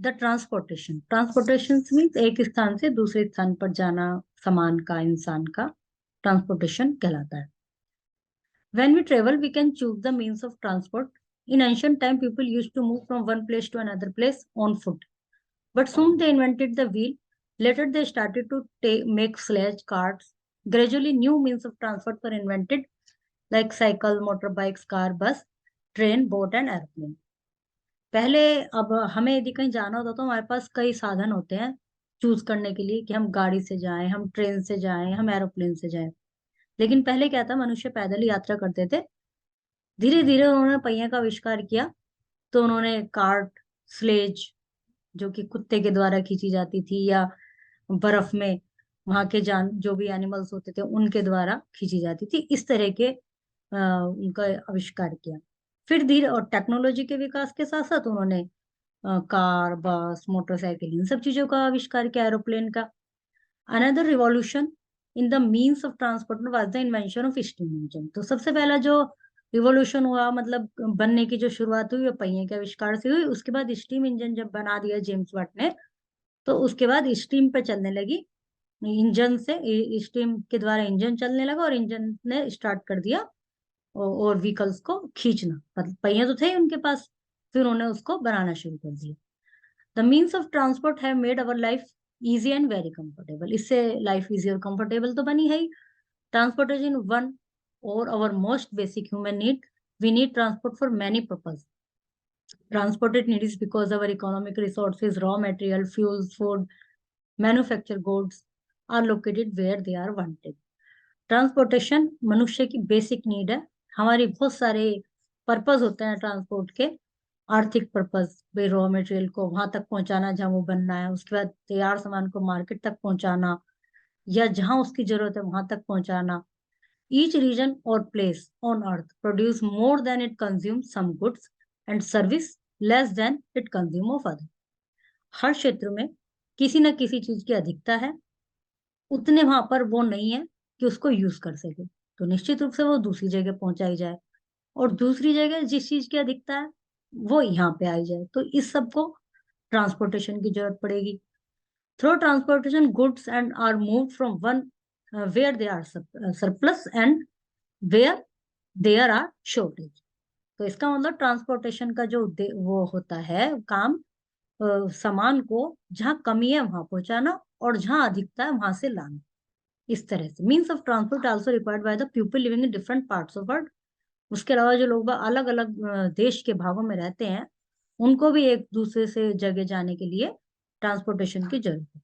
The transportation transportation means एक स्थान से दूसरे स्थान पर जाना, सामान का, इंसान का, ट्रांसपोर्टेशन कहलाता है। When we travel, we can choose the means of transport. In ancient time, people used to move from one place to another place on foot. But soon they invented the wheel. Later, they started to make sledge carts. Gradually, new means of transport were invented, like cycle, motorbikes, car, bus, train, boat, and airplane. पहले अब हमें यदि कहीं जाना होता तो हमारे पास कई साधन होते हैं चूज करने के लिए कि हम गाड़ी से जाएं, हम ट्रेन से जाएं, हम एरोप्लेन से जाएं। लेकिन पहले क्या था, मनुष्य पैदल ही यात्रा करते थे। धीरे धीरे उन्होंने पहिए का आविष्कार किया, तो उन्होंने कार्ट, स्लेज, जो कि कुत्ते के द्वारा खींची जाती थी, या बर्फ में वहां के जान जो भी एनिमल्स होते थे उनके द्वारा खींची जाती थी, इस तरह के उनका आविष्कार किया। फिर धीरे और टेक्नोलॉजी के विकास के साथ साथ उन्होंने कार, बस, मोटरसाइकिल, इन सब चीजों का आविष्कार किया, एरोप्लेन का। Another revolution in the means of transport was the invention of steam engine. तो सबसे पहला जो रिवॉल्यूशन हुआ, मतलब बनने की जो शुरुआत हुई, वो पहिए के आविष्कार से हुई। उसके बाद स्टीम इंजन जब बना दिया जेम्स वाट ने, तो उसके बाद स्टीम पे चलने लगी, इंजन से, स्टीम के द्वारा इंजन चलने लगा और इंजन ने स्टार्ट कर दिया और व्हीकल्स को खींचना। मतलब पहिए तो थे ही उनके पास, फिर उन्होंने उसको बनाना शुरू कर दिया। The means of transport have made our life easy and very comfortable. इससे लाइफ इजी और कंफर्टेबल तो बनी है ही। ट्रांसपोर्टेशन वन और our most basic human need. We need transport for many purposes. Transported need is because our economic resources, raw material, fuels, food, manufactured goods are located where they are wanted. Transportation मनुष्य की basic need है। हमारी बहुत सारे purpose होते हैं transport के। आर्थिक पर्पस, भाई रॉ मटेरियल को वहां तक पहुंचाना जहां वो बनना है, उसके बाद तैयार सामान को मार्केट तक पहुंचाना, या जहां उसकी जरूरत है वहां तक पहुंचाना। Each region or place on earth produce more than it consumes some goods and service less than it consume of other. हर क्षेत्र में किसी न किसी चीज की अधिकता है, उतने वहां पर वो नहीं है कि उसको यूज कर सके, तो निश्चित रूप से वो दूसरी जगह पहुंचाई जाए, और दूसरी जगह जिस चीज की अधिकता है वो यहाँ पे आई जाए, तो इस सब को ट्रांसपोर्टेशन की जरूरत पड़ेगी। Through transportation goods and are move from one where they are surplus and where there are shortage. तो इसका मतलब ट्रांसपोर्टेशन का जो वो होता है काम, सामान को जहाँ कमी है वहां पहुंचाना और जहाँ अधिकता है वहां से लाना, इस तरह से। Means of transport also required by the people living in different parts of world. उसके अलावा जो लोग अलग अलग देश के भागों में रहते हैं, उनको भी एक दूसरे से जगह जाने के लिए ट्रांसपोर्टेशन की जरूरत है।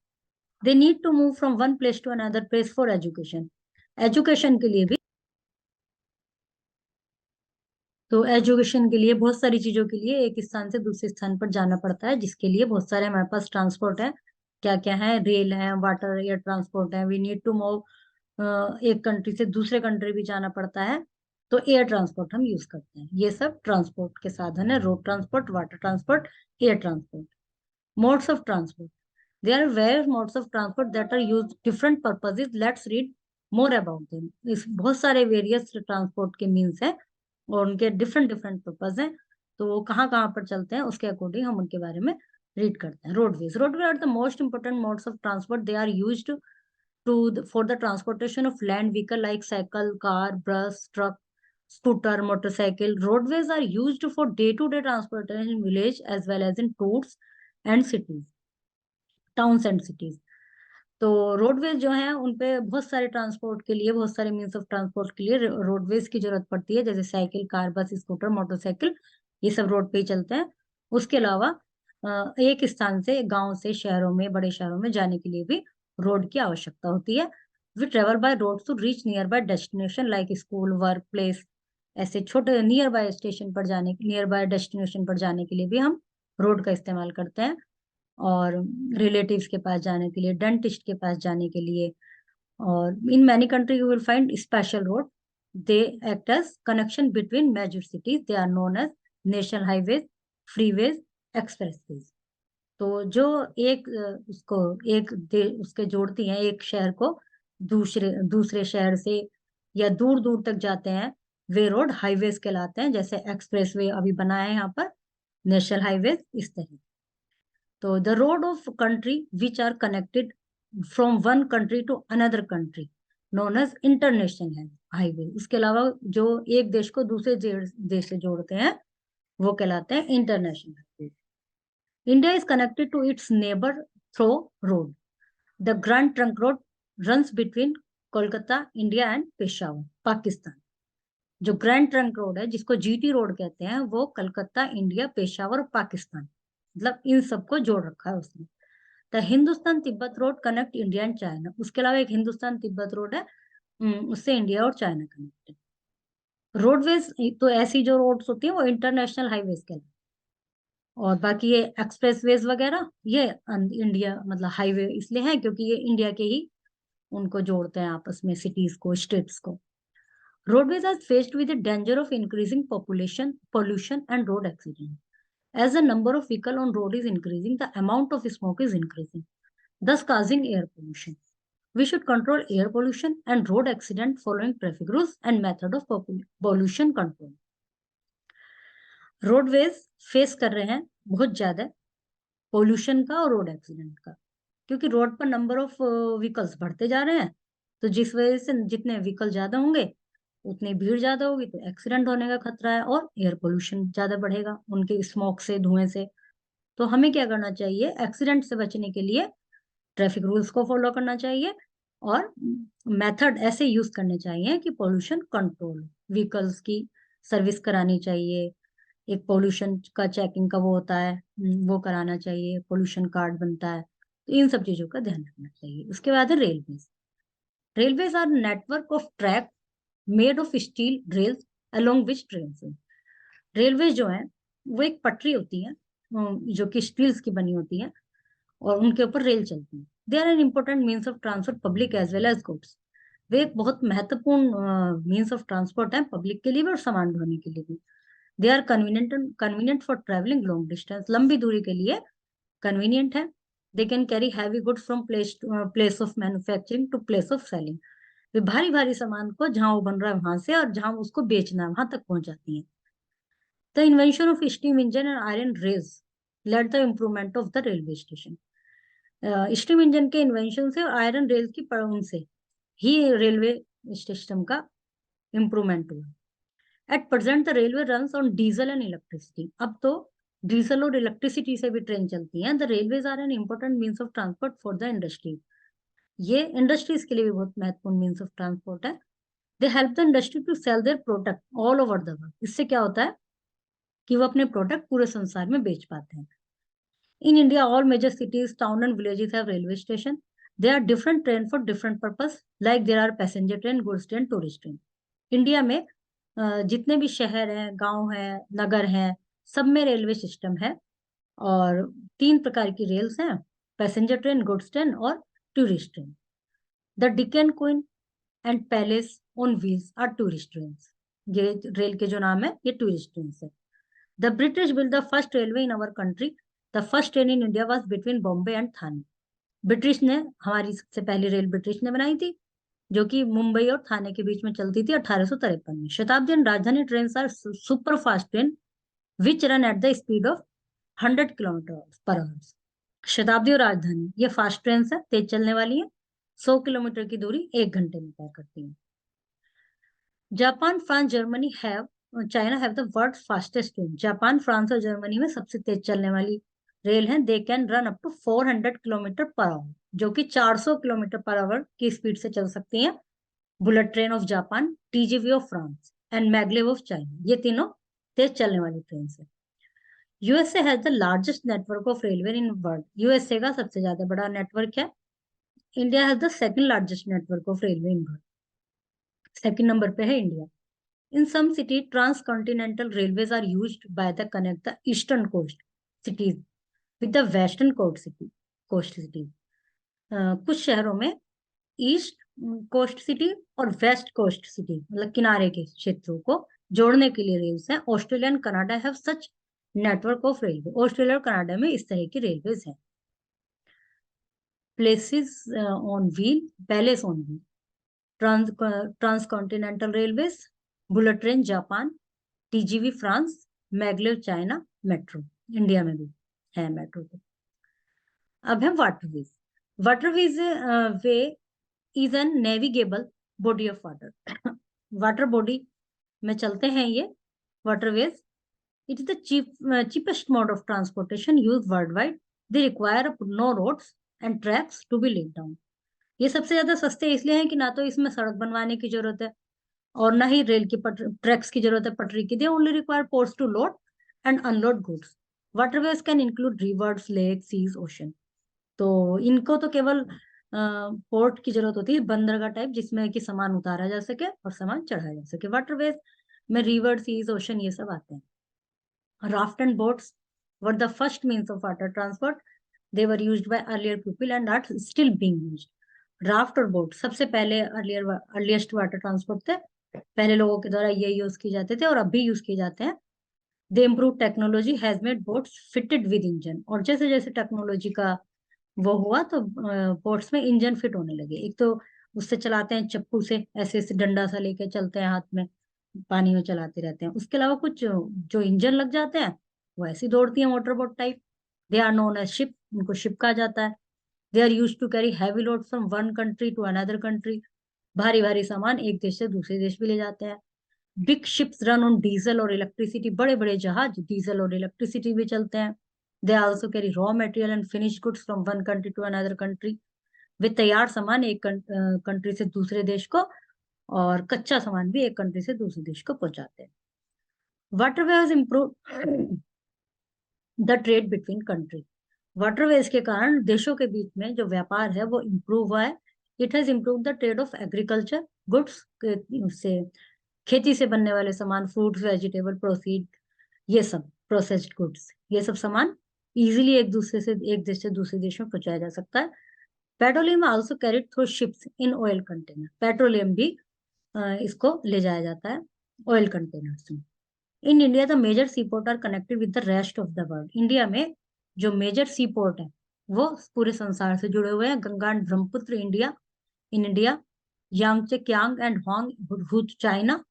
They need to move from one place to another place for education. Education के लिए भी, तो एजुकेशन के लिए बहुत सारी चीजों के लिए एक स्थान से दूसरे स्थान पर जाना पड़ता है, जिसके लिए बहुत सारे हमारे पास ट्रांसपोर्ट है। क्या क्या है? रेल है, वाटर, एयर ट्रांसपोर्ट है। वी नीड टू मूव, एक कंट्री से दूसरे कंट्री भी जाना पड़ता है, तो एयर ट्रांसपोर्ट हम यूज करते हैं। ये सब ट्रांसपोर्ट के साधन है: road transport, water transport, air transport. Modes of transport, there are various modes of transport that are use different purposes. Let's read more about them. इस बहुत सारे वेरियस ट्रांसपोर्ट के मीन्स हैं और उनके डिफरेंट डिफरेंट पर्पज हैं, तो वो कहाँ कहाँ पर चलते हैं उसके अकॉर्डिंग हम उनके बारे में रीड करते हैं। Roadways, roadway are the most important modes of transport. They are used for the transportation of land vehicle like cycle, car, bus, truck, scooter, motorcycle. Roadways are used for day-to-day transportation in village as well as in towns and cities, towns and cities. तो roadways जो है उन पे बहुत सारे transport के लिए, बहुत सारे मीन्स ऑफ ट्रांसपोर्ट के लिए रोडवेज की जरूरत पड़ती है, जैसे साइकिल, कार, बस, स्कूटर, मोटरसाइकिल, ये सब रोड पे ही चलते हैं। उसके अलावा एक स्थान से, गांव से शहरों में, बड़े शहरों में जाने के लिए भी रोड की आवश्यकता होती है। We travel by road to reach nearby destination like school, work place. ऐसे छोटे नियर बाय स्टेशन पर जाने, नियर बाय डेस्टिनेशन पर जाने के लिए भी हम रोड का इस्तेमाल करते हैं। और रिलेटिव्स के पास जाने के लिए, डेंटिस्ट के पास जाने के लिए। और in many country you will find special road. They act as connection between major cities. They are known as national highways, freeways, expressways. तो जो एक उसको एक उसके जोड़ती हैं, एक शहर को दूसरे दूसरे शहर से, या दूर दूर तक जाते हैं, वे रोड हाईवेज कहलाते हैं। जैसे एक्सप्रेसवे अभी बना है यहाँ पर, नेशनल हाईवेज, इस तरह। तो the road of country which are connected from one country to another country known as international highway. इसके अलावा जो एक देश को दूसरे देश से जोड़ते हैं वो कहलाते हैं international highway. India is connected to its neighbour through road. The Grand Trunk Road runs between Kolkata India and Peshawar Pakistan. जो ग्रैंड ट्रंक रोड है जिसको जीटी रोड कहते हैं वो कलकत्ता इंडिया पेशावर पाकिस्तान मतलब इन सबको जोड़ रखा है उसने। The Hindustan Tibet road connect India and China. उसके अलावा एक हिंदुस्तान तिब्बत रोड है, उससे इंडिया और चाइना कनेक्ट है। रोडवेज तो ऐसी जो रोड्स होती है वो इंटरनेशनल हाईवेज कहलाती है, और बाकी ये एक्सप्रेसवेज वगैरह ये इंडिया मतलब हाईवे इसलिए है क्योंकि ये इंडिया के ही उनको जोड़ते हैं आपस में, सिटीज को, स्टेट्स को। Roadways are faced with the danger of increasing population, pollution, and road accident. As the number of vehicles on road is increasing, the amount of smoke is increasing, thus causing air pollution. We should control air pollution and road accident following traffic rules and method of pollution control. Roadways face कर रहे हैं बहुत ज्यादा pollution का और road accident का, क्योंकि road पर नंबर ऑफ व्हीकल्स बढ़ते जा रहे हैं। तो जिस वजह से जितने व्हीकल ज्यादा होंगे उतनी भीड़ ज्यादा होगी तो एक्सीडेंट होने का खतरा है और एयर पोल्यूशन ज्यादा बढ़ेगा उनके स्मोक से, धुएं से। तो हमें क्या करना चाहिए, एक्सीडेंट से बचने के लिए ट्रैफिक रूल्स को फॉलो करना चाहिए और मेथड ऐसे यूज करने चाहिए कि पोल्यूशन कंट्रोल, व्हीकल्स की सर्विस करानी चाहिए, एक पोल्यूशन का चेकिंग का वो होता है, वो कराना चाहिए, पोल्यूशन कार्ड बनता है। तो इन सब चीजों का ध्यान रखना चाहिए। उसके बाद है railways. Railways are network of track made of steel rails along which train. Railway जो है वो एक पटरी होती है जो कि स्टील्स की बनी होती है और उनके ऊपर रेल चलती है। They are an important means of transport public as well as goods. वे एक बहुत महत्वपूर्ण मीन्स ऑफ ट्रांसपोर्ट है, पब्लिक के लिए भी और सामान ढोने के लिए भी। They are convenient for travelling long distance. लंबी दूरी के लिए कन्वीनियंट है। They can carry heavy goods from place of manufacturing to place of selling. वे भारी भारी सामान को जहां वो बन रहा है वहां से और जहां उसको बेचना है वहां तक पहुंचाती है। The invention of steam engine and iron rails led the improvement of the railway station. Steam engine के इन्वेंशन से और आयरन रेल की उनसे ही रेलवे सिस्टम का इम्प्रूवमेंट हुआ। At present the railway runs on diesel and electricity. अब तो डीजल और इलेक्ट्रिसिटी से भी ट्रेन चलती है। The railways are an important means of transport for the industry. ये इंडस्ट्रीज के लिए भी बहुत महत्वपूर्ण मीन्स ऑफ ट्रांसपोर्ट है। They help the industry to sell their product all over the world. इससे क्या होता है कि वो अपने प्रोडक्ट पूरे संसार में बेच पाते हैं। In India all major cities, town and villages have railway station. They are different train for different purpose, like there are passenger train, goods train, tourist train. India में जितने भी शहर हैं, गांव हैं, नगर हैं, सब में रेलवे सिस्टम है और 3 प्रकार की रेल्स हैं, पैसेंजर ट्रेन, गुड्स ट्रेन और tourist train. The Deccan Queen and Palace on Wheels are tourist train. ये रेल के जो नाम है ये टूरिस्ट ट्रेन है। The British build the first railway in our country. The first train in India was between Bombay and Thane. British ने, हमारी सबसे पहली रेल ब्रिटिश ने बनाई थी जो कि मुंबई और थाने के बीच में चलती थी 1853 में। Shatabdi and Rajdhani train are super fast train which run at the speed of 100 kilometre per hour. Shatabdi और राजधानी ये फास्ट ट्रेन है, तेज चलने वाली है, 100 किलोमीटर की दूरी 1 घंटे में तय करती है। Japan, France, Germany have, China have the world fastest train. Japan, France और जर्मनी में सबसे तेज चलने वाली रेल है। They can run up to 400 kilometre per hour, जो कि 400 किलोमीटर पर आवर की स्पीड से चल सकती हैं। Bullet train of Japan, TGV of France and maglev of China, ये तीनों तेज चलने वाली ट्रेन है। USA has the largest network of railway in world. USA का सबसे ज्यादा बड़ा नेटवर्क है। India has the second largest network of railway in world. Second number पे है India. In some cities, transcontinental railways are used by the connect the eastern coast cities with the western coast cities. कुछ शहरों में east coast city और west coast city मतलब किनारे के क्षेत्रों को जोड़ने के लिए रेल्स हैं। Australia and Canada have such network of railway. Australia और कनाडा में इस तरह की रेलवेज हैं। Places on wheel, palace on wheel, transcontinental railways, bullet train Japan, TGV France, maglev China, metro. India में भी है मेट्रो। अब है waterways. Waterways way is an navigable body of water. Water body में चलते हैं ये waterways. It is the cheapest mode of transportation used worldwide. They require no roads and tracks to be laid down. ये सबसे ज्यादा सस्ते इसलिए हैं कि ना तो इसमें सड़क बनवाने की जरूरत है और ना ही रेल की ट्रैक्स की जरूरत है, पटरी की। They only require ports to load and unload goods. Waterways can include rivers, lakes, seas, ocean. तो इनको तो केवल पोर्ट की जरूरत होती है, बंदरगाह टाइप, जिसमें कि सामान उतारा जा सके और सामान चढ़ाया जा सके। वाटरवेज में रिवर, सीज, ओशन ये सब आते हैं। Raft and boats were the first means of water transport. They were used by earlier people and are still being used. Raft और बोट सबसे पहले अर्लीस्ट वाटर ट्रांसपोर्ट थे, पहले लोगों के द्वारा ये यूज किए जाते थे और अब भी यूज किए जाते हैं। दे improve technology has made boats fitted with engine. और जैसे जैसे टेक्नोलॉजी का वो हुआ तो बोट्स में इंजन फिट होने लगे। एक तो उससे चलाते हैं चप्पू से, ऐसे ऐसे डंडा सा लेके चलते हैं हाथ में, पानी में चलाते रहते हैं। उसके अलावा कुछ जो इंजन लग जाते हैं वो ऐसी दौड़ती है motor boat type. They are known as ship, उनको शिप कहा जाता है। They are use to carry heavy load from one country to another country. भारी भारी सामान एक देश से दूसरे देश भी ले जाते हैं। Big ships run on diesel और इलेक्ट्रिसिटी। बड़े बड़े जहाज डीजल और इलेक्ट्रिसिटी भी चलते हैं। They also carry raw material and finish goods from one country to another country. वे तैयार सामान एक कंट्री से दूसरे देश को और कच्चा सामान भी एक कंट्री से दूसरे देश को पहुंचाते हैं। Waterway has improve the trade between country. Waterways के कारण देशों के बीच में जो व्यापार है वो इम्प्रूव हुआ है। It has improve the trade off agriculture goods, से खेती से बनने वाले सामान, फ्रूट्स, वेजिटेबल, प्रोसीड, ये सब प्रोसेस्ड गुड्स, ये सब सामान इजीली एक दूसरे से, एक देश से दूसरे देश में पहुंचाया जा सकता है। Petroleum also carried through ships in oil container. Petroleum भी इसको ले जाया जाता है ऑयल कंटेनर्स में। In India the major sea port are connected with the rest of the world. India में जो मेजर सी पोर्ट है वो पूरे संसार से जुड़े हुए हैं। Ganga and Brahmaputra India, in India, Yangtze Kiang and हुत चाइना।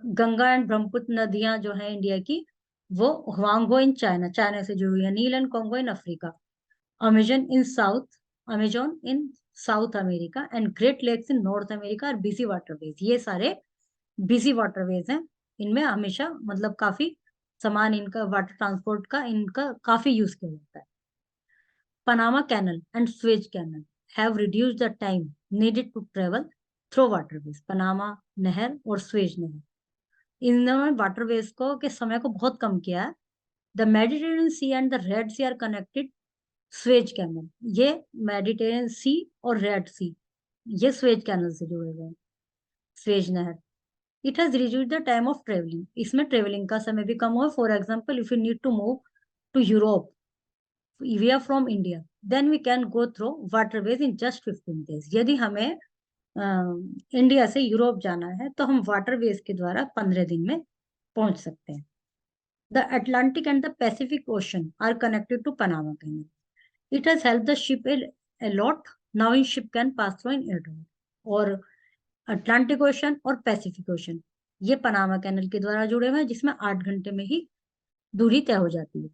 गंगा एंड ब्रह्मपुत्र नदियां जो है इंडिया की, वो ह्वांगहो इन चाइना, चाइना से जुड़ी हुई है। Nile and Congo in Africa, Amazon in South America and Great Lakes in North America और बिजी वाटरवेज। ये सारे बिजी वाटरवेज हैं। इनमें हमेशा मतलब काफी सामान, इनका वाटर ट्रांसपोर्ट का इनका काफी यूज किया जाता है। Panama canal and Suez canal have reduced the time needed to travel through waterways. Panama नहर और स्वेज नहर, इन्होंने वाटरवेज को के समय को बहुत कम किया है। The Mediterranean sea and the red sea are connected Suez canal. ये मेडिटेरियन सी और रेड सी, ये स्वेज कैनल से जुड़े हुए हैं। स्वेज नहर, it has reduced the time of travelling. इसमें ट्रेवलिंग का समय भी कम हुआ। For example, if you need to move to Europe we are from India, then we can go through waterways in just 15 days। यदि हमें India से Europe जाना है तो हम वाटरवेज के द्वारा 15 दिन में पहुंच सकते हैं। The Atlantic and the Pacific ocean are connected to Panama canal. It has help the ship a lot. Now in ship can pass through in air. और अटलांटिक ओशन और पैसिफिक ओशन ये पनामा कैनल के द्वारा जुड़े हुए हैं, जिसमें 8 घंटे में ही दूरी तय हो जाती है।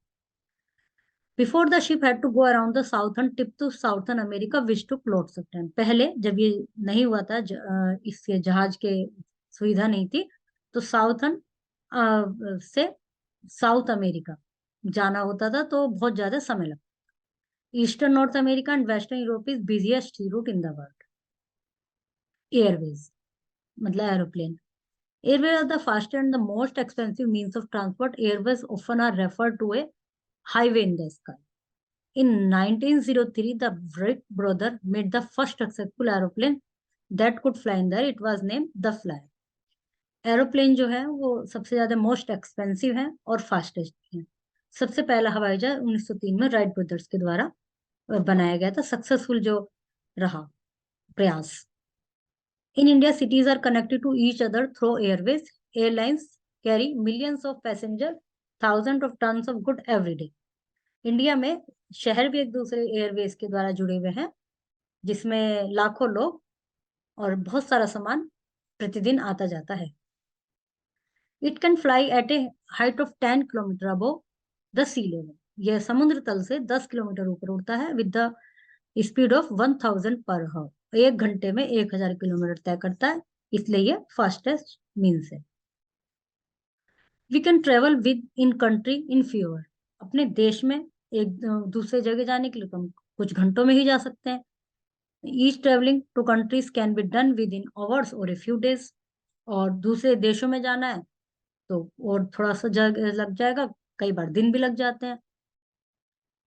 Before the ship had to go around the southern tip to southern America which took lots of time. पहले जब ये नहीं हुआ था, इसके जहाज के सुविधा नहीं थी, तो साउथर्न से साउथ अमेरिका जाना होता था तो बहुत ज्यादा समय लगता। Eastern North America and western Europe is busiest sea route in the world. Airways मतलब aeroplane. Airways are the faster and the most expensive means of transport. Airways often are referred to a highway in the sky. In 1903, the Wright brother made the first successful aeroplane that could fly in the air. It was named the Flyer. Aeroplane जो है वो सबसे ज्यादा most expensive है और fastest है। सबसे पहला हवाई जहाज 1903 में राइट ब्रदर्स के द्वारा बनाया गया था, सक्सेसफुल जो रहा प्रयास। In India, cities are connected to each other through airways. Airlines carry millions of passengers, thousands of tons of goods every day. India में शहर भी एक दूसरे एयरवेज के द्वारा जुड़े हुए हैं, जिसमें लाखों लोग और बहुत सारा सामान प्रतिदिन आता जाता है। It can fly at a height of 10 kilometers above the sea level. यह समुद्र तल से 10 किलोमीटर ऊपर उड़ता है विद द स्पीड ऑफ 1000 पर हावर। 1 घंटे में 1000 किलोमीटर तय करता है, इसलिए यह फास्टेस्ट मीन्स है। We can travel within country in fewer. अपने देश में एक दूसरे जगह जाने के लिए तो हम कुछ घंटों में ही जा सकते हैं। Each travelling to countries can be done within hours और ए फ्यू डेज। और दूसरे देशों में जाना है तो और थोड़ा सा लग जाएगा, कई बार दिन भी लग जाते हैं।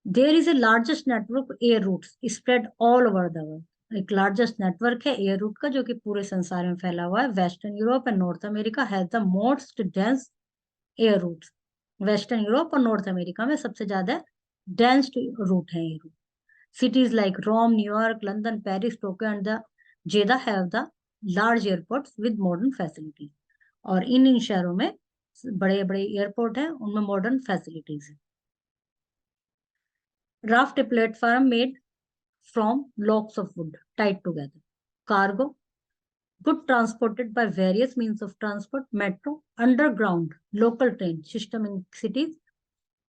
There is a largest network air routes spread all over the world. एक लार्जेस्ट नेटवर्क है एयर रूट का जो कि पूरे संसार में फैला हुआ है। Western Europe and North America has the most dense air routes. Western Europe और नॉर्थ अमेरिका में सबसे ज्यादा डेंस रूट है air route. Cities like Rome, New York, London, Paris, Tokyo, and the Jeddah have the large airports with modern facilities. और इन शहरों में बड़े बड़े एयरपोर्ट हैं, उनमें मॉडर्न फैसिलिटीज है। Raft a platform made from locks of would Tide together. Cargo good transported by various means of transport, metro, underground, local train system in cities.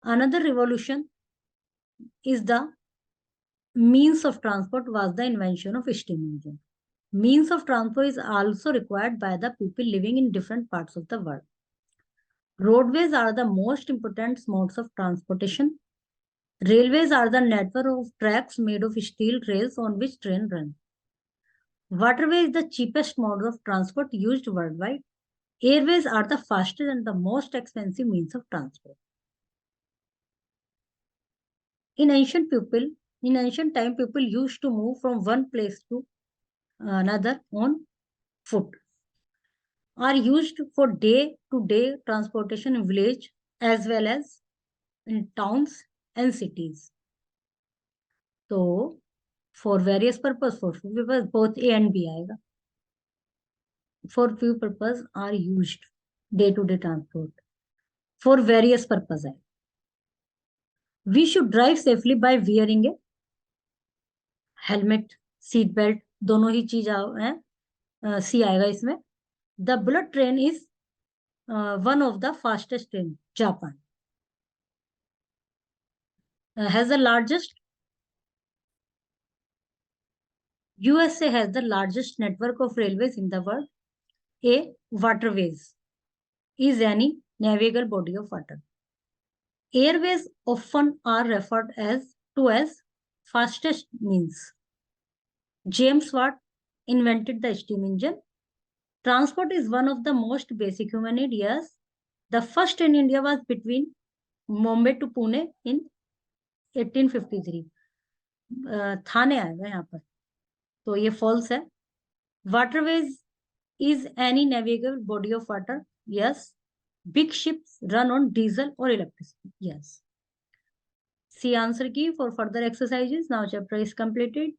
Another revolution is the means of transport was the invention of steam engine. Means of transport is also required by the people living in different parts of the world. Roadways are the most important modes of transportation. Railways are the network of tracks made of steel rails on which train run. Waterway is the cheapest mode of transport used worldwide. Airways are the fastest and the most expensive means of transport. In ancient time, people used to move from one place to another on foot. Are used for day-to-day transportation in village as well as in towns and cities. So, for various purpose, for few purpose, both A and B आएगा. For few purpose are used day-to-day transport. For various purpose है. We should drive safely by wearing a helmet, seat belt, दोनों ही चीज है, सी आएगा इसमें. The bullet train is one of the fastest train. Japan has the largest. USA has the largest network of railways in the world. A waterways is any navigable body of water. Airways often are referred to as fastest means. James Watt invented the steam engine. Transport is one of the most basic human need. Yes, the first in India was between Mumbai to Pune in 1853. थाने आएगा यहाँ पर, तो ये false है. Waterways is any navigable body of water. Yes. Big ships run on diesel or electricity. Yes. C answer key for further exercises. Now chapter is completed.